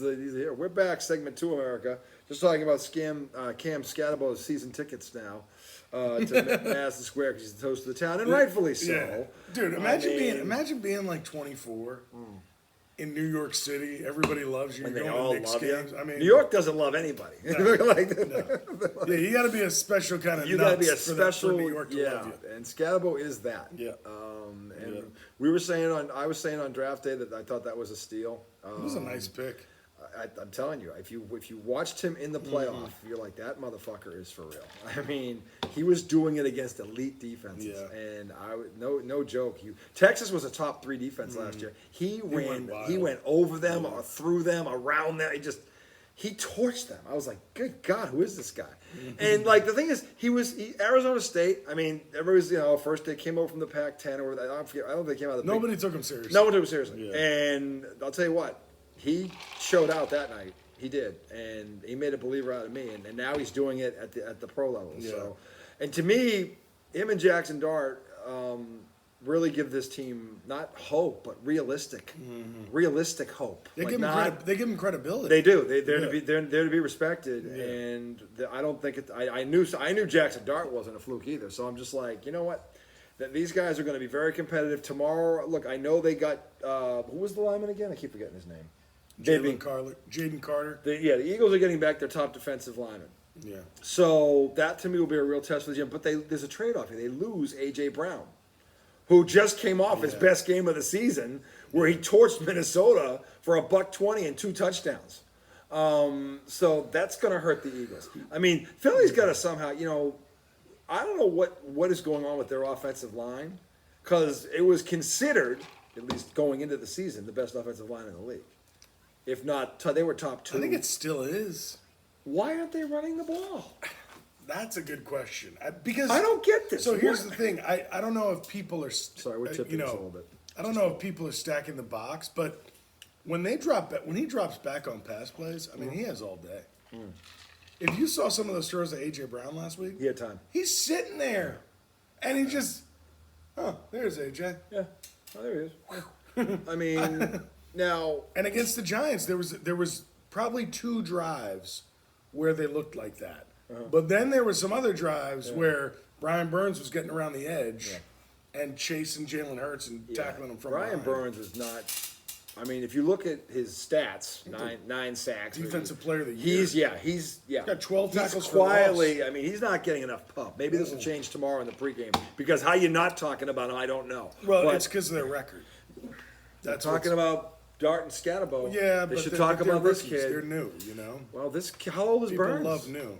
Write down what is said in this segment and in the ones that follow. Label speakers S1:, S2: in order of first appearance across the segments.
S1: Here. We're back, segment 2, America. Just talking about Cam Scadabo's season tickets now to Madison Square because he's the host of the town, and rightfully so.
S2: Yeah. Dude, imagine being like 24 in New York City. Everybody loves you.
S1: And
S2: You're
S1: they
S2: going
S1: all
S2: to Knicks
S1: love
S2: games.
S1: you.
S2: I mean,
S1: New York doesn't love anybody.
S2: No. Yeah, you got to be a special kind of
S1: You
S2: nuts
S1: got to be a
S2: for
S1: special,
S2: New York to love you.
S1: And Scadabo is that.
S2: Yeah.
S1: And we were saying I was saying on draft day that I thought that was a steal.
S2: It was a nice pick.
S1: I'm telling you, if you watched him in the playoff, you're like, that motherfucker is for real. I mean, he was doing it against elite defenses, and no joke. Texas was a top 3 defense last year. He went over them or through them, around them. He torched them. I was like, good God, who is this guy? And like the thing is, Arizona State. I mean, everybody's first they came over from the Pac-10 or I don't think they came out of the.
S2: Nobody took him seriously.
S1: No one took him seriously.
S2: Yeah.
S1: And I'll tell you what. He showed out that night. He did, and he made a believer out of me. And now he's doing it at the pro level.
S2: Yeah.
S1: So, and to me, him and Jackson Dart really give this team not hope, but realistic hope.
S2: They give him credibility.
S1: They do. They're there to be respected. Yeah. And I don't think I knew Jackson Dart wasn't a fluke either. So I'm just like, you know what? That these guys are going to be very competitive tomorrow. Look, I know they got who was the lineman again? I keep forgetting his name.
S2: Jaden Carter.
S1: The Eagles are getting back their top defensive lineman.
S2: Yeah.
S1: So that to me will be a real test for the gym. But there's a trade-off here. They lose A.J. Brown, who just came off his best game of the season, where he torched Minnesota for $120 and 2 touchdowns. So that's going to hurt the Eagles. I mean, Philly's got to somehow, I don't know what is going on with their offensive line, because it was considered, at least going into the season, the best offensive line in the league. If not, they were top 2.
S2: I think it still is.
S1: Why aren't they running the ball?
S2: That's a good question. Because
S1: I don't get this.
S2: So here's the thing. I don't know if people are.
S1: Sorry, we're tipping this a little bit.
S2: I don't know if people are stacking the box, but when he drops back on pass plays, I mean, he has all day. If you saw some of those throws to A.J. Brown last week,
S1: he had time.
S2: He's sitting there, and he just, there's A.J.
S1: Yeah, there he is. I mean, now.
S2: And against the Giants, there was probably 2 drives where they looked like that. But then there were some other drives where Brian Burns was getting around the edge and chasing Jalen Hurts and tackling him from behind.
S1: Burns is not. I mean, if you look at his stats, nine sacks.
S2: Defensive player of the year.
S1: He's
S2: got 12 tackles
S1: quietly.
S2: for loss.
S1: I mean, he's not getting enough pub. Maybe this will change tomorrow in the pregame, because how you not talking about him, I don't know.
S2: Well, it's because of their record.
S1: That's talking about Dart and Scadabo.
S2: Yeah,
S1: they
S2: but
S1: should talk about this
S2: rookies.
S1: kid.
S2: They're new,
S1: Well, how old is Burns?
S2: People love new.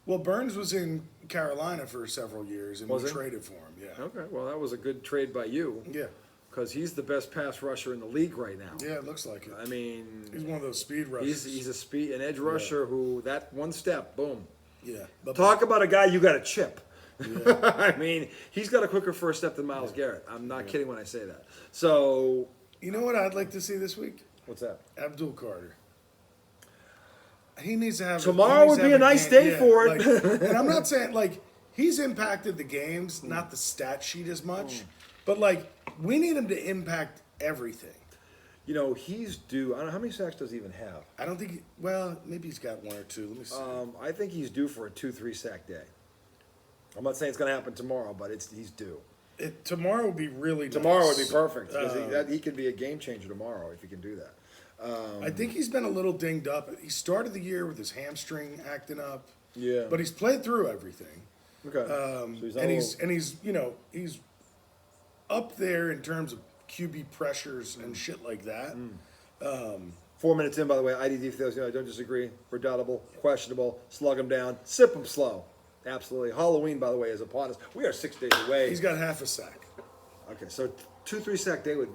S2: Well, Burns was in Carolina for several years, and we traded for him. Yeah.
S1: Okay. Well, that was a good trade by you.
S2: Yeah.
S1: Because he's the best pass rusher in the league right now.
S2: Yeah, it looks like it.
S1: I mean,
S2: he's one of those speed rushers.
S1: He's an edge rusher who that one step, boom.
S2: Yeah.
S1: Talk about a guy you got to chip. Yeah. I mean, he's got a quicker first step than Myles Garrett. I'm not kidding when I say that. So,
S2: you know what I'd like to see this week?
S1: What's that?
S2: Abdul Carter. He needs to have.
S1: Tomorrow would be a nice day for it.
S2: And I'm not saying he's impacted the games, not the stat sheet as much, but we need him to impact everything.
S1: He's due. I don't know how many sacks does he even have.
S2: I don't think. Maybe he's got 1 or 2. Let me see.
S1: I think he's due for a 2-3 sack day. I'm not saying it's going to happen tomorrow, but he's due.
S2: Tomorrow would be really.
S1: Tomorrow
S2: nice.
S1: would be perfect, because he could be a game changer tomorrow if he can do that.
S2: I think he's been a little dinged up. He started the year with his hamstring acting up.
S1: Yeah.
S2: But he's played through everything.
S1: Okay.
S2: So he's up there in terms of QB pressures and shit like that.
S1: 4 minutes in, by the way, IDD for those I don't disagree. Redoubtable, questionable, slug him down, sip him slow. Absolutely. Halloween, by the way, is upon us. We are 6 days away.
S2: He's got half a sack.
S1: Okay, so 2-3 sack day would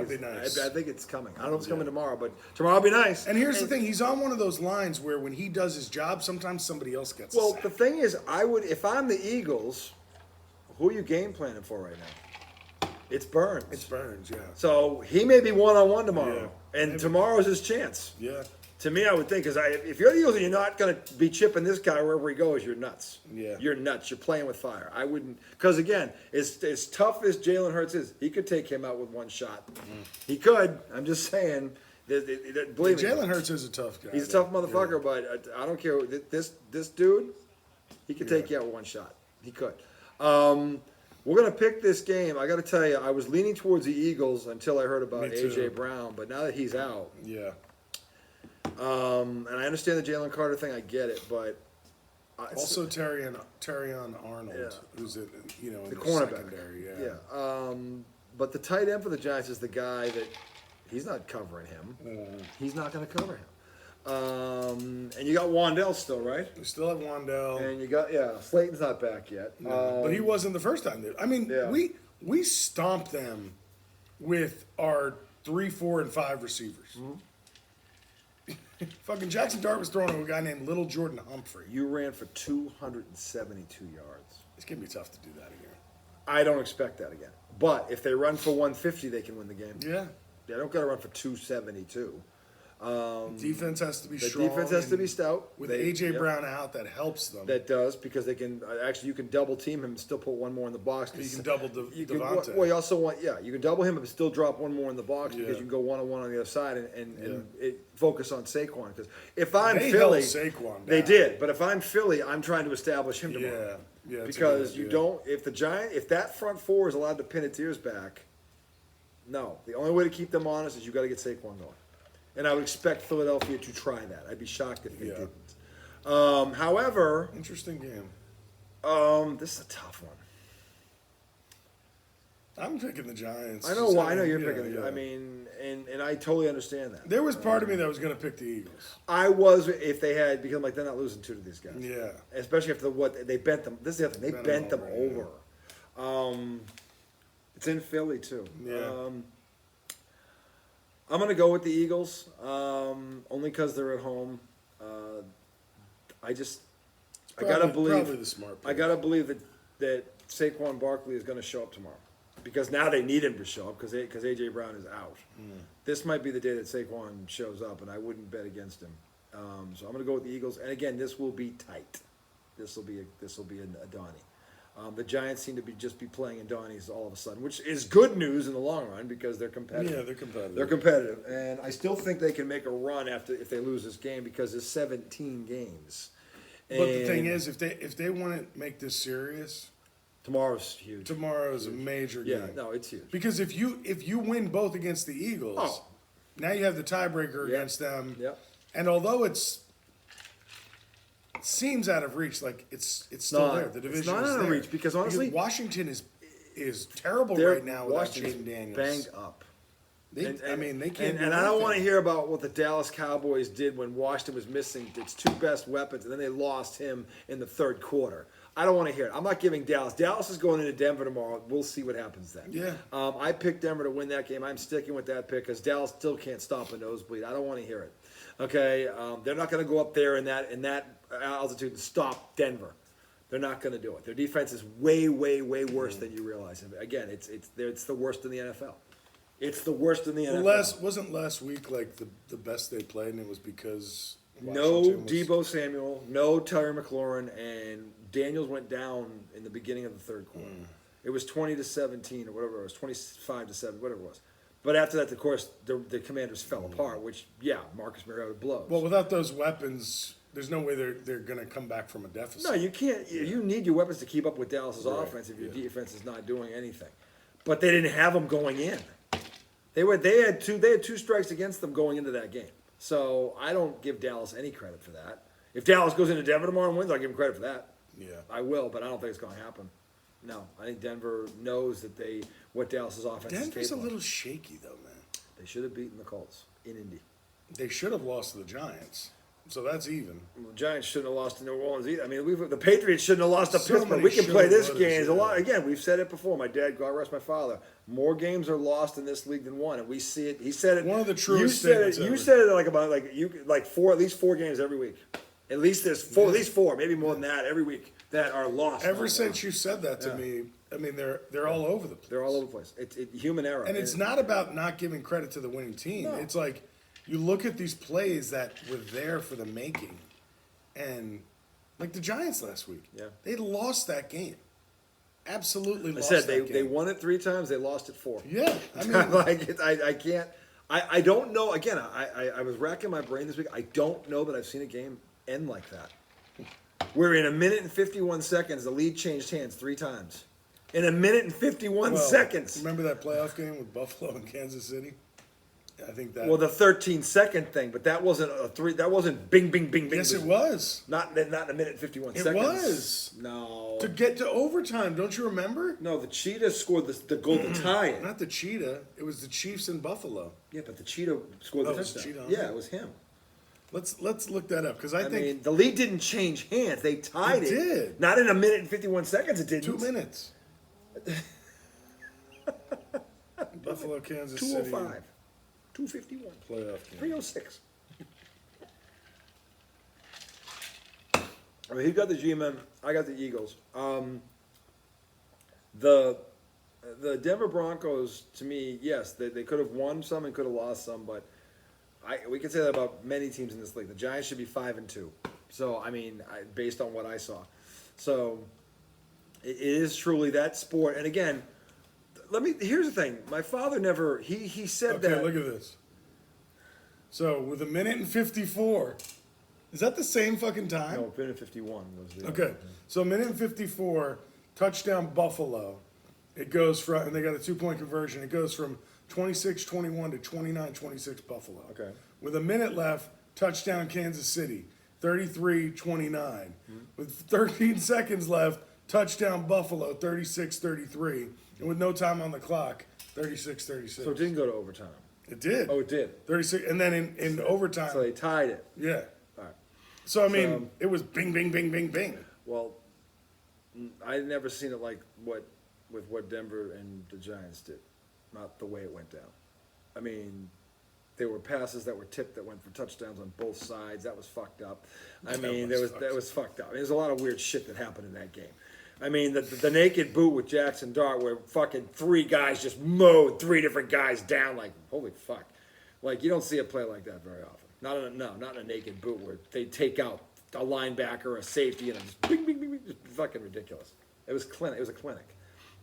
S2: be nice.
S1: I think it's coming. I don't know if it's coming tomorrow, but tomorrow will be nice.
S2: And here's the thing: he's on one of those lines where when he does his job, sometimes somebody else gets.
S1: Well,
S2: a sack.
S1: the thing is, if I'm the Eagles, who are you game planning for right now? It's Burns.
S2: It's Burns, yeah.
S1: So he may be one-on-one tomorrow, and
S2: maybe.
S1: tomorrow's his chance.
S2: Yeah.
S1: To me, I would think, because if you're the Eagles and you're not going to be chipping this guy wherever he goes, you're nuts.
S2: Yeah.
S1: You're nuts. You're playing with fire. I wouldn't, because again, as tough as Jalen Hurts is, he could take him out with one shot. He could. I'm just saying, Believe me,
S2: Jalen Hurts is a tough guy.
S1: he's a tough motherfucker, but I don't care. This dude, he could take you out with one shot. He could. We're going to pick this game. I got to tell you, I was leaning towards the Eagles until I heard about A.J. Brown, but now that he's out.
S2: Yeah.
S1: And I understand the Jalen Carter thing. I get it, but.
S2: Also, Terrion Arnold, who's in
S1: the
S2: the
S1: cornerback.
S2: secondary.
S1: Yeah. But the tight end for the Giants is the guy that he's not covering him. He's not going to cover him. And you got Wandell still, right?
S2: We still have Wandell.
S1: And you got Slayton's not back yet.
S2: But he wasn't the first time. I mean, we stomped them with our 3, 4, and 5 receivers. Fucking Jackson Dart was throwing to a guy named Little Jordan Humphrey.
S1: You ran for 272 yards.
S2: It's gonna be tough to do that again.
S1: I don't expect that again. But if they run for 150, they can win the game.
S2: Yeah.
S1: They don't got to run for 272.
S2: Defense has to be
S1: The
S2: strong.
S1: defense has to be stout.
S2: With A.J. Brown out, that helps them.
S1: That does, because they can actually, you can double team him and still put one more in the box.
S2: You can double Devontae.
S1: Well, you also want, you can double him and still drop one more in the box because you can go 1-on-1 on the other side and focus on Saquon. Because if I'm
S2: They
S1: Philly,
S2: held Saquon
S1: they
S2: down.
S1: did. But if I'm Philly, I'm trying to establish him tomorrow.
S2: Yeah.
S1: Because you don't, if that front four is allowed to pin its ears back, no. The only way to keep them honest is you got to get Saquon going. And I would expect Philadelphia to try that. I'd be shocked if they didn't. However,
S2: interesting game.
S1: This is a tough one.
S2: I'm picking the Giants.
S1: I know why. I know you're picking. I mean, and I totally understand that.
S2: There was part of me that was going to pick the Eagles.
S1: I was if they had because they're not losing 2 to these guys.
S2: Yeah.
S1: Especially after what they bent them. This is the other thing. They bent them over. It's in Philly too.
S2: Yeah.
S1: I'm going to go with the Eagles, only because they're at home. I gotta believe.
S2: Probably the smart pick.
S1: I gotta believe that Saquon Barkley is going to show up tomorrow, because now they need him to show up because AJ Brown is out. This might be the day that Saquon shows up, and I wouldn't bet against him. So I'm going to go with the Eagles, and again, this will be tight. This will be a Donnie. The Giants seem to be playing in Donnie's all of a sudden, which is good news in the long run because they're competitive.
S2: Yeah, they're competitive.
S1: They're competitive, and I still think they can make a run if they lose this game because it's 17 games.
S2: But the thing is, if they want to make this serious,
S1: tomorrow's huge.
S2: Tomorrow is a major game.
S1: Yeah, no, it's huge.
S2: Because if you win both against the Eagles, now you have the tiebreaker against them.
S1: Yep.
S2: And although it seems out of reach, like it's still there. The division
S1: it's not
S2: is
S1: out of
S2: there.
S1: reach because honestly,
S2: Washington is terrible right now without Jaden Daniels.
S1: Banged up.
S2: They can't.
S1: And I don't want to hear about what the Dallas Cowboys did when Washington was missing its 2 best weapons, and then they lost him in the third quarter. I don't want to hear it. I'm not giving Dallas. Dallas is going into Denver tomorrow. We'll see what happens then.
S2: Yeah.
S1: I picked Denver to win that game. I'm sticking with that pick because Dallas still can't stop a nosebleed. I don't want to hear it. Okay. They're not going to go up there in that altitude and stop Denver. They're not going to do it. Their defense is way, way, way worse than you realize. Again, it's the worst in the NFL. It's the worst in the NFL.
S2: Wasn't last week like the best they played, and it was because
S1: no Deebo Samuel, no Terry McLaurin, and Daniels went down in the beginning of the third quarter. It was 20-17 or whatever it was, 25-7, whatever it was. But after that, of course, the Commanders fell apart. Which, Marcus Mariota blows.
S2: Well, without those weapons, there's no way they're going to come back from a deficit.
S1: No, you can't. You need your weapons to keep up with Dallas's offense if your defense is not doing anything. But they didn't have them going in. They had 2 strikes against them going into that game. So I don't give Dallas any credit for that. If Dallas goes into Denver tomorrow and wins, I'll give them credit for that.
S2: Yeah.
S1: I will, but I don't think it's going to happen. No, I think Denver knows what Dallas's offense is capable of.
S2: Denver's a little shaky, though, man.
S1: They should have beaten the Colts in Indy.
S2: They should have lost to the Giants. So that's even.
S1: Well, the Giants shouldn't have lost to New Orleans either. I mean, the Patriots shouldn't have lost to
S2: So
S1: Pittsburgh.
S2: many
S1: We can play this
S2: shoulda,
S1: game.
S2: wouldas,
S1: A lot. Again, we've said it before. My dad, God rest my father, more games are lost in this league than won, and we see it. He said it.
S2: One of the truest
S1: You said it.
S2: statements
S1: You
S2: ever.
S1: said it at least 4 games every week. At least there's 4, at least 4, maybe more than that every week that are lost.
S2: Ever since you said that to me, I mean, they're all over the place.
S1: They're all over the place. It's human error,
S2: And it's not about not giving credit to the winning team.
S1: No.
S2: It's like you look at these plays that were there for the making, and like the Giants last week, they lost that game. Absolutely lost that game.
S1: They won it 3 times. They lost it 4.
S2: Yeah, I mean,
S1: I can't. I don't know. Again, I was racking my brain this week. I don't know that I've seen a game end like that. Where in a minute and 51 seconds, the lead changed hands 3 times. In a minute and 51 seconds.
S2: Remember that playoff game with Buffalo and Kansas City? I think that.
S1: Well, the 13-second thing, but that wasn't a 3. That wasn't bing, bing, bing, bing.
S2: Yes, it was.
S1: Not in a minute and 51
S2: It
S1: seconds.
S2: was.
S1: No.
S2: To get to overtime, don't you remember?
S1: No, the Cheetah scored the goal to tie it.
S2: Not the Cheetah. It was the Chiefs in Buffalo.
S1: Yeah, but the Cheetah scored the
S2: it was
S1: touchdown.
S2: Cheetah,
S1: Yeah, it was him.
S2: Let's look that up because I
S1: I
S2: think
S1: mean, the lead didn't change hands. They tied it.
S2: It did.
S1: Not in a minute and 51 seconds. It didn't.
S2: 2 minutes. Buffalo, Kansas City.
S1: 205. 251.
S2: Playoff game.
S1: 306. I mean, he got the G-Men. I got the Eagles. The Denver Broncos, to me, yes, they could have won some and could have lost some, but we can say that about many teams in this league. The Giants should be 5-2. So, I mean, based on what I saw. So, it is truly that sport. And again, here's the thing. My father never, he said that.
S2: Okay, look at this. So, with 1:54, is that the same fucking time?
S1: No, minute 51 was the
S2: Okay, so 1:54, touchdown Buffalo. It goes from, and they got a 2-point conversion. It goes from 26-21 to 29-26 Buffalo.
S1: Okay.
S2: With a minute left, touchdown Kansas City, 33-29. With 13 seconds left, touchdown Buffalo, 36-33. And with no time on the clock, 36-36.
S1: So it didn't go to overtime.
S2: It did.
S1: Oh, it did.
S2: 36, and then in overtime.
S1: So they tied it.
S2: Yeah.
S1: All right.
S2: So, I mean, it was bing, bing, bing, bing, bing.
S1: Well, I'd never seen it like what Denver and the Giants did. Not the way it went down. I mean, there were passes that were tipped that went for touchdowns on both sides. That was fucked up. That was fucked up. There's a lot of weird shit that happened in that game. I mean, the naked boot with Jackson Dart, where fucking 3 guys just mowed 3 different guys down. Like, holy fuck! Like, you don't see a play like that very often. Not in a naked boot where they take out a linebacker, a safety, and just bing, bing, bing, bing, just fucking ridiculous. It was clinic. It was a clinic,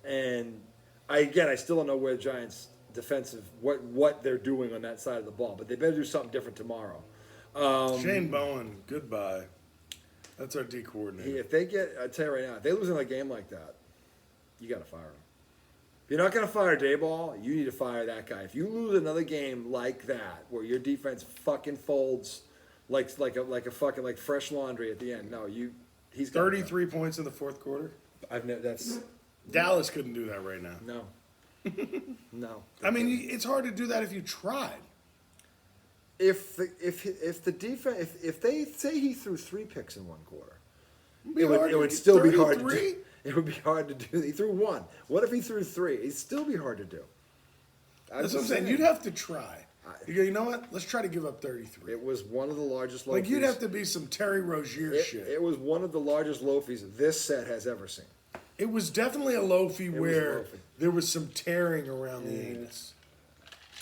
S1: and I still don't know where the Giants defensive what they're doing on that side of the ball, but they better do something different tomorrow.
S2: Shane Bowen, goodbye. That's our D coordinator.
S1: If they get, I tell you right now, if they lose in a game like that, you got to fire him. If you're not going to fire Dayball, you need to fire that guy. If you lose another game like that, where your defense fucking folds like a fucking like fresh laundry at the end, no, he's
S2: 33 points in the fourth quarter.
S1: That's
S2: Dallas couldn't do that right now.
S1: no.
S2: I mean, it's hard to do that if you tried.
S1: If the defense, if they say he threw 3 picks in one quarter, it would still be hard to do. It would be hard to do. He threw 1. What if he threw 3? It'd still be hard to do.
S2: That's what I'm saying. You'd have to try. You go, you know what? Let's try to give up 33.
S1: It was one of the largest low
S2: Like,
S1: fees.
S2: you'd have to be some Terry Rozier shit.
S1: It was one of the largest low fees this set has ever seen.
S2: It was definitely a low fee
S1: was a
S2: where
S1: low fee.
S2: there was some tearing around the anus.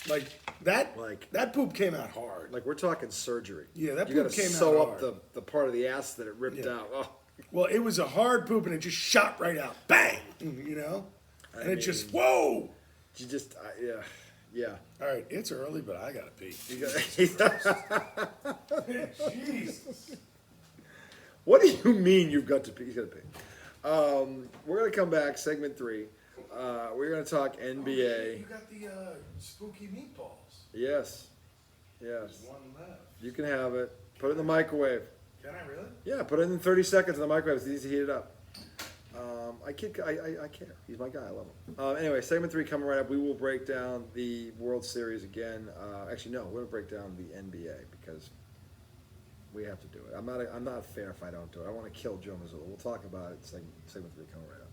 S2: Like that poop came out hard.
S1: Like, we're talking surgery.
S2: Yeah, that
S1: you
S2: poop
S1: gotta
S2: came out
S1: sew up
S2: hard.
S1: the part of the ass that it ripped out. Oh.
S2: Well, it was a hard poop and it just shot right out. Bang! You know? And it just, whoa!
S1: You just, yeah.
S2: All right, it's early, but I gotta pee. Jesus.
S1: What do you mean you've got to pee? He's got to pee. We're going to come back, segment 3. We're going to talk NBA.
S2: You got the spooky meatballs.
S1: Yes.
S2: There's one left.
S1: You can have it. Put it in the microwave.
S2: Can I really?
S1: Yeah, put it in 30 seconds in the microwave. It's easy to heat it up. I care. He's my guy. I love him. Anyway, segment 3 coming right up. We will break down the World Series again. Actually, no, we're going to break down the NBA because we have to do it. I'm not fair if I don't do it. I want to kill Joe Mazzulla. We'll talk about it. Segment 3 coming right up.